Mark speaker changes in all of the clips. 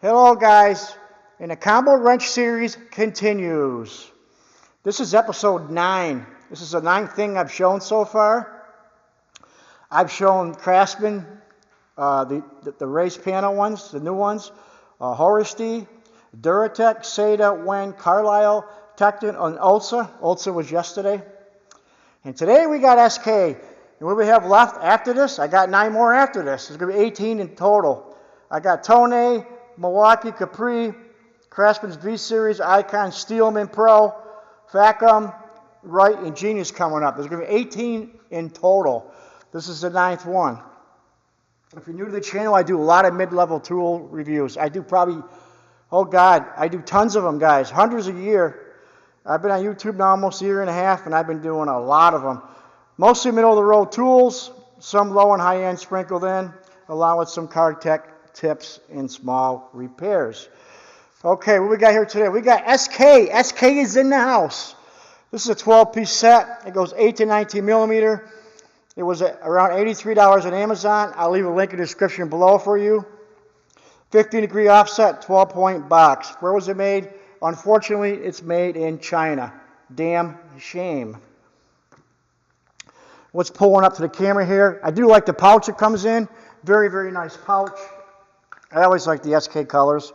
Speaker 1: Hello guys, and the Combo Wrench series continues. This is episode 9. This is the 9th thing I've shown so far. I've shown Craftsman, the race panel ones, the new ones, Horasty, Duratec, Seda, Wen, Carlisle, Tecton, and Ulsa. Ulsa was yesterday. And today we got SK. And what we have left after this, I got 9 more after this. There's going to be 18 in total. I got Tone, Milwaukee, Capri, Craftsman's V-Series, Icon, Steelman Pro, Facom, Wright, and Genius coming up. There's going to be 18 in total. This is the 9th one. If you're new to the channel, I do a lot of mid-level tool reviews. I do probably, I do tons of them, guys, hundreds a year. I've been on YouTube now almost a year and a half, and I've been doing a lot of them. Mostly middle-of-the-road tools, some low and high-end sprinkled in, along with some Card Tech tips and small repairs. Okay, what we got here today? We got SK. SK is in the house. This is a 12-piece set. It goes 8 to 19 millimeter. It was around $83 on Amazon. I'll leave a link in the description below for you. 15-degree offset, 12-point box. Where was it made? Unfortunately, it's made in China. Damn shame. What's pulling up to the camera here? I do like the pouch it comes in. Very, very nice pouch. I always like the SK colors.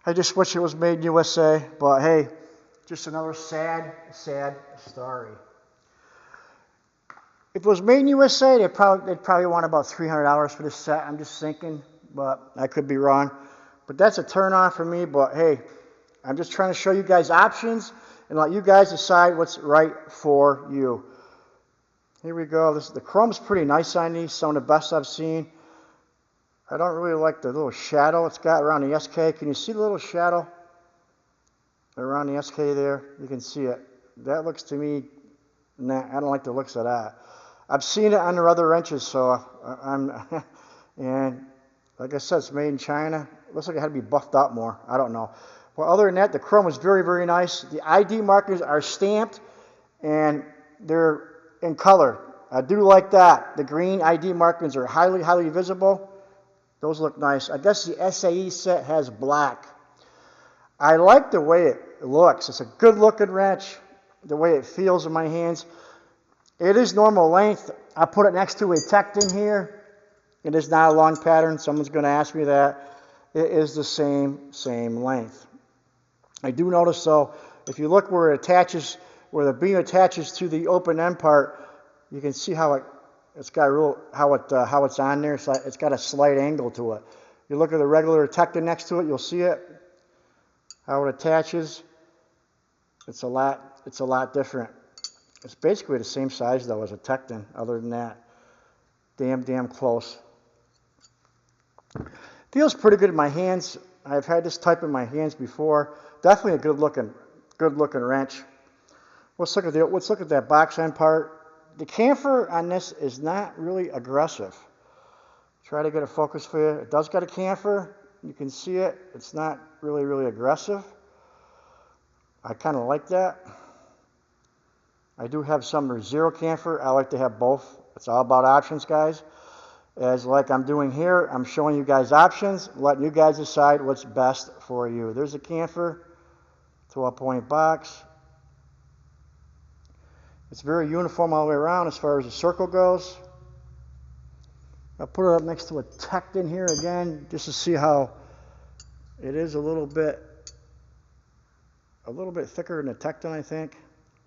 Speaker 1: I just wish it was made in USA, but hey, just another sad, sad story. If it was made in USA, they'd probably want about $300 for this set. I'm just thinking, but I could be wrong. But that's a turn on for me, but hey, I'm just trying to show you guys options and let you guys decide what's right for you. Here we go. The chrome's pretty nice on these, some of the best I've seen. I don't really like the little shadow it's got around the SK. Can you see the little shadow around the SK there? You can see it. That looks to me, nah, I don't like the looks of that. I've seen it on the other wrenches, so and like I said, it's made in China. Looks like it had to be buffed up more. I don't know. Well, other than that, the chrome was very, very nice. The ID markers are stamped, and they're in color. I do like that. The green ID markings are highly, highly visible. Those look nice. I guess the SAE set has black. I like the way it looks. It's a good looking wrench. The way it feels in my hands. It is normal length. I put it next to a Tecton here. It is not a long pattern. Someone's going to ask me that. It is the same length. I do notice though, if you look where it attaches, where the beam attaches to the open end part, you can see how it's got how it's on there. It's got a slight angle to it. You look at the regular Tecton next to it, you'll see it. How it attaches. It's a lot different. It's basically the same size though as a Tecton. Other than that, damn close. Feels pretty good in my hands. I've had this type in my hands before. Definitely a good looking wrench. Let's look at that box end part. The chamfer on this is not really aggressive. Try to get a focus for you. It does got a chamfer. You can see it. It's not really aggressive. I kind of like that. I do have some zero chamfer. I like to have both. It's all about options, guys. As like I'm doing here, I'm showing you guys options, letting you guys decide what's best for you. There's a chamfer, 12-point box. It's very uniform all the way around as far as the circle goes. I'll put it up next to a Tecton here again, just to see how it is a little bit thicker than the Tecton, I think.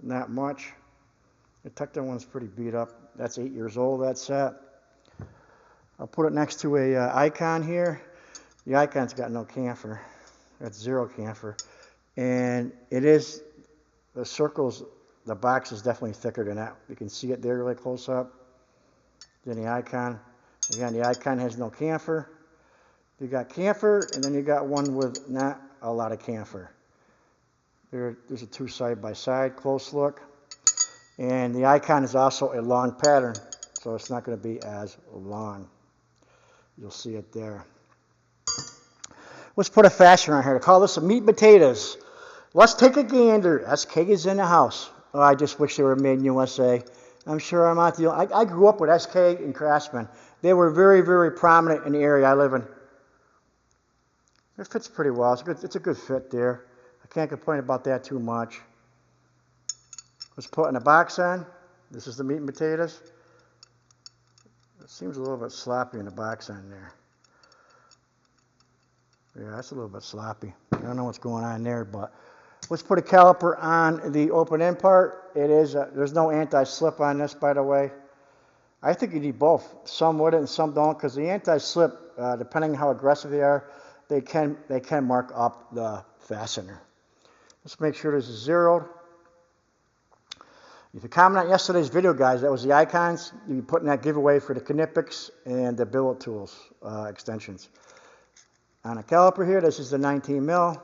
Speaker 1: Not much. The Tecton one's pretty beat up. That's 8 years old, that set. I'll put it next to a Icon here. The Icon's got no chamfer. That's zero chamfer. And it is, the circles, the box is definitely thicker than that. You can see it there really close up. Then the Icon. Again, the Icon has no chamfer. You got chamfer, and then you got one with not a lot of chamfer. There's a two side by side, close look. And the Icon is also a long pattern, so it's not going to be as long. You'll see it there. Let's put a fashion on here to call this a meat and potatoes. Let's take a gander. SK is in the house. Oh, I just wish they were made in USA. I'm sure I'm not the only. I grew up with SK and Craftsman. They were very, very prominent in the area I live in. It fits pretty well. It's a good fit there. I can't complain about that too much. Let's put in a box on. This is the meat and potatoes. It seems a little bit sloppy in the box on there. Yeah, that's a little bit sloppy. I don't know what's going on there, but let's put a caliper on the open end part. There's no anti-slip on this, by the way. I think you need both. Some would and some don't, because the anti-slip, depending on how aggressive they are, they can mark up the fastener. Let's make sure this is zeroed. If you comment on yesterday's video, guys, that was the icons. You can put in that giveaway for the Knipex and the billet tools extensions. On a caliper here, this is the 19 mil.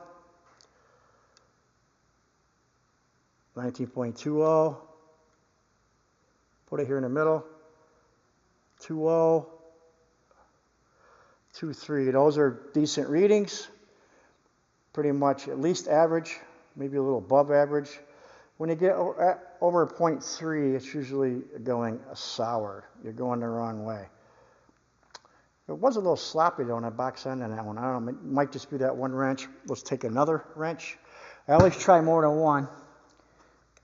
Speaker 1: 19.20. Put it here in the middle. 20. 23. Those are decent readings. Pretty much at least average, maybe a little above average. When you get over 0.3, it's usually going sour. You're going the wrong way. It was a little sloppy though on that box end on that one. I don't know, it might just be that one wrench. Let's take another wrench. I always try more than one.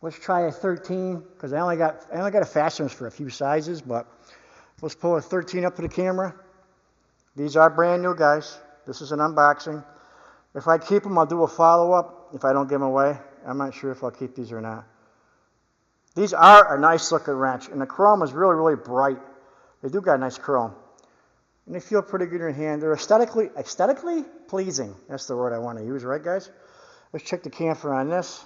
Speaker 1: Let's try a 13, because I only got a fasteners for a few sizes, but let's pull a 13 up to the camera. These are brand new, guys. This is an unboxing. If I keep them, I'll do a follow-up if I don't give them away. I'm not sure if I'll keep these or not. These are a nice looking wrench, and the chrome is really, really bright. They do got nice chrome. And they feel pretty good in your hand. They're aesthetically pleasing. That's the word I want to use, right, guys? Let's check the camphor on this,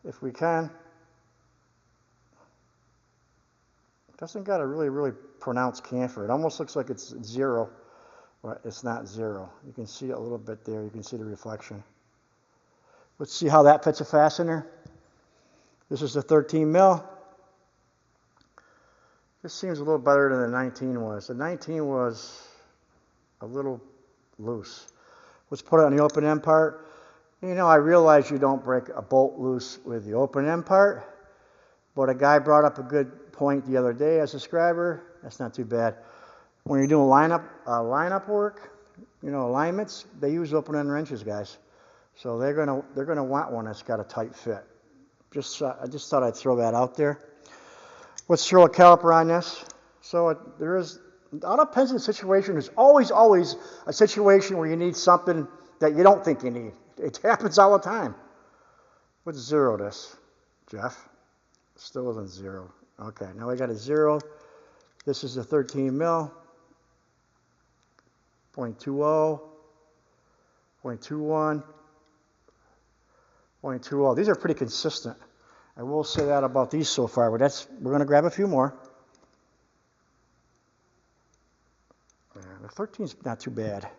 Speaker 1: if we can. It doesn't got a really, really pronounced camphor. It almost looks like it's zero, but it's not zero. You can see it a little bit there. You can see the reflection. Let's see how that fits a fastener. This is the 13 mil. This seems a little better than the 19 was. The 19 was a little loose. Let's put it on the open end part. You know, I realize you don't break a bolt loose with the open end part, but a guy brought up a good point the other day, a subscriber. That's not too bad. When you're doing lineup work, you know, alignments, they use open end wrenches, guys. So they're gonna want one that's got a tight fit. I just thought I'd throw that out there. Let's throw a caliper on this. So it all depends on the situation. There's always a situation where you need something that you don't think you need. It happens all the time. Let's zero this, Jeff. Still isn't zero. Okay, now we got a zero. This is a 13 mil. 0.20, 0.21, 0.20. These are pretty consistent. I will say that about these so far, but we're going to grab a few more. Yeah, the 13's not too bad.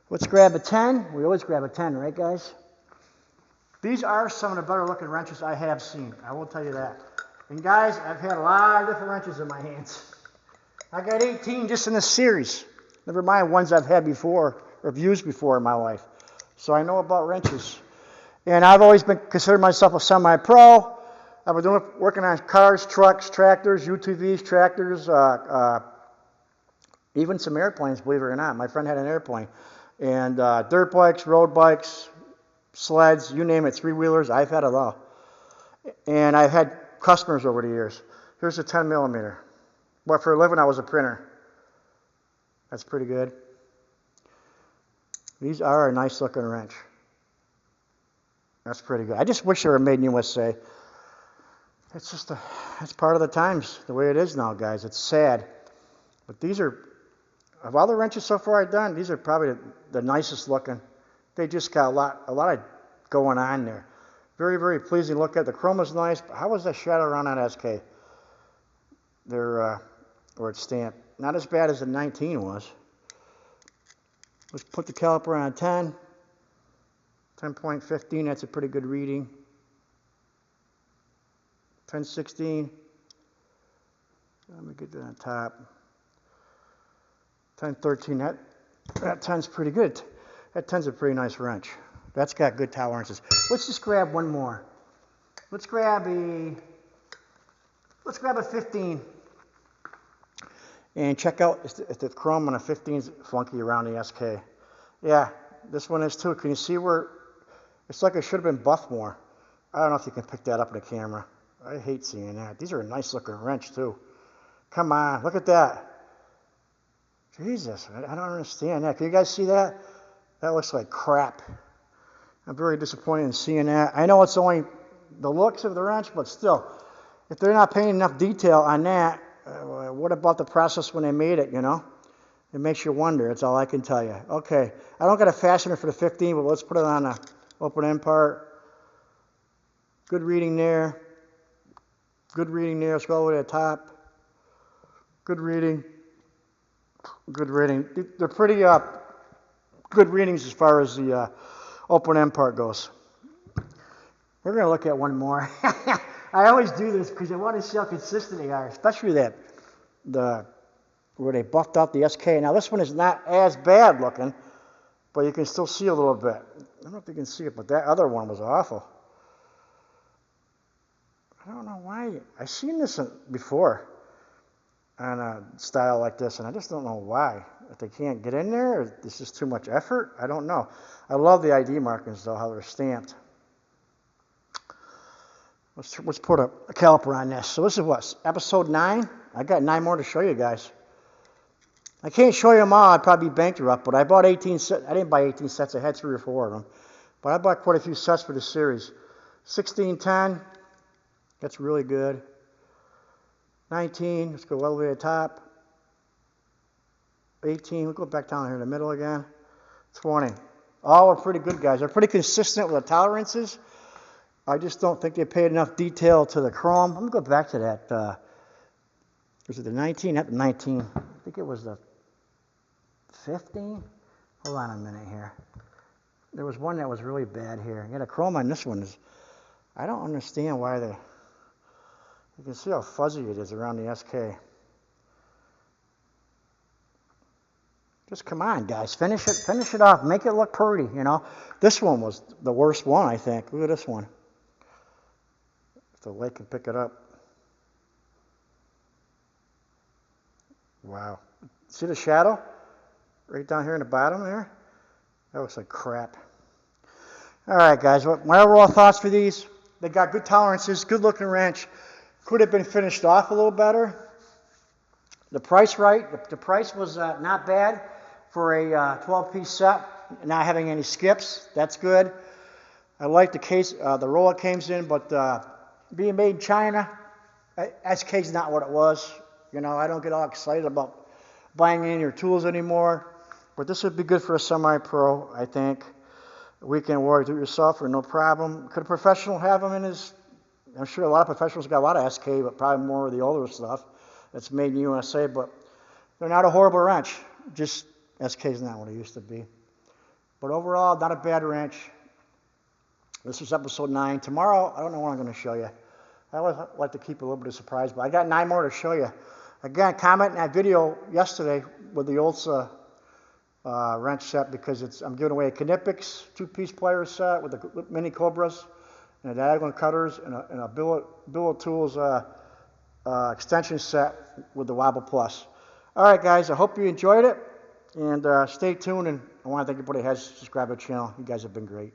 Speaker 1: Let's grab a 10. We always grab a 10, right, guys? These are some of the better looking wrenches I have seen. I will tell you that. And guys, I've had a lot of different wrenches in my hands. I got 18 just in this series. Never mind ones I've had before or used before in my life. So I know about wrenches. And I've always been considered myself a semi-pro. I've been working on cars, trucks, tractors, UTVs, tractors, even some airplanes, believe it or not. My friend had an airplane. And dirt bikes, road bikes, sleds, you name it, three-wheelers. I've had it all. And I've had customers over the years. Here's a 10 millimeter. But for a living, I was a printer. That's pretty good. These are a nice looking wrench. That's pretty good. I just wish they were made in USA. It's part of the times, the way it is now, guys. It's sad. But these are, of all the wrenches so far I've done, these are probably the nicest looking. They just got a lot of going on there. Very, very pleasing to look at. The chrome is nice. But how was that shadow around on SK? Where it's stamped. Not as bad as the 19 was. Let's put the caliper on 10. 10.15, that's a pretty good reading. 10.16. Let me get that on top. 10.13, that 10's pretty good. That 10's a pretty nice wrench. That's got good tolerances. Let's just grab one more. Let's grab a 15. And check out if the chrome on a 15 is funky around the SK. Yeah, this one is too. Can you see where it's like it should have been buffed more? I don't know if you can pick that up in the camera. I hate seeing that. These are a nice looking wrench too. Come on, look at that. Jesus, I don't understand that. Can you guys see that? That looks like crap. I'm very disappointed in seeing that. I know it's only the looks of the wrench, but still, if they're not paying enough detail on that, what about the process when they made it, you know? It makes you wonder. That's all I can tell you. Okay, I don't got a fastener for the 15, but let's put it on the open end part. Good reading there. Good reading there. Let's go all the way to the top. Good reading. Good reading. They're pretty good readings as far as the open end part goes. We're going to look at one more. I always do this because I want to see how consistent they are, especially where they buffed out the SK. Now this one is not as bad looking, but you can still see a little bit. I don't know if you can see it, but that other one was awful. I don't know why. I've seen this before on a style like this, and I just don't know why. If they can't get in there, or this is too much effort, I don't know. I love the ID markings, though, how they're stamped. Let's put a caliper on this. So this is what, episode 9? I got 9 more to show you guys. I can't show you them all. I'd probably be bankrupt, but I bought 18 sets. I didn't buy 18 sets. I had 3 or 4 of them. But I bought quite a few sets for the series. 1610, that's really good. 19, let's go all the way to the top. 18, we'll go back down here in the middle again. 20. All are pretty good, guys. They're pretty consistent with the tolerances. I just don't think they paid enough detail to the chrome. I'm going to go back to that. Was it the 19? Not the 19. I think it was the 15. Hold on a minute here. There was one that was really bad here. Yeah, the chrome on this one is, I don't understand why you can see how fuzzy it is around the SK. Just come on, guys. Finish it off. Make it look pretty, you know. This one was the worst one, I think. Look at this one. If the light can pick it up. Wow. See the shadow? Right down here in the bottom there? That looks like crap. All right, guys. My overall thoughts for these, they got good tolerances, good looking wrench. Could have been finished off a little better. The price right. The price was not bad for a 12-piece set, not having any skips. That's good. I like the case, the roll it came in, but being made in China, SK's not what it was. You know, I don't get all excited about buying any of your tools anymore. But this would be good for a semi-pro, I think. A weekend warrior do-it-yourselfer, no problem. Could a professional have them in his? I'm sure a lot of professionals got a lot of SK, but probably more of the older stuff that's made in the USA. But they're not a horrible wrench. Just SK's not what it used to be. But overall, not a bad wrench. This was episode 9. Tomorrow, I don't know what I'm going to show you. I always like to keep a little bit of surprise, but I got 9 more to show you. Again, comment in that video yesterday with the Olsa wrench set because I'm giving away a Knipex 2-piece plier set with the mini Cobras and a diagonal cutters and a Billet Tools extension set with the Wobble Plus. All right, guys, I hope you enjoyed it, and stay tuned, and I want to thank everybody who has subscribed to the channel. You guys have been great.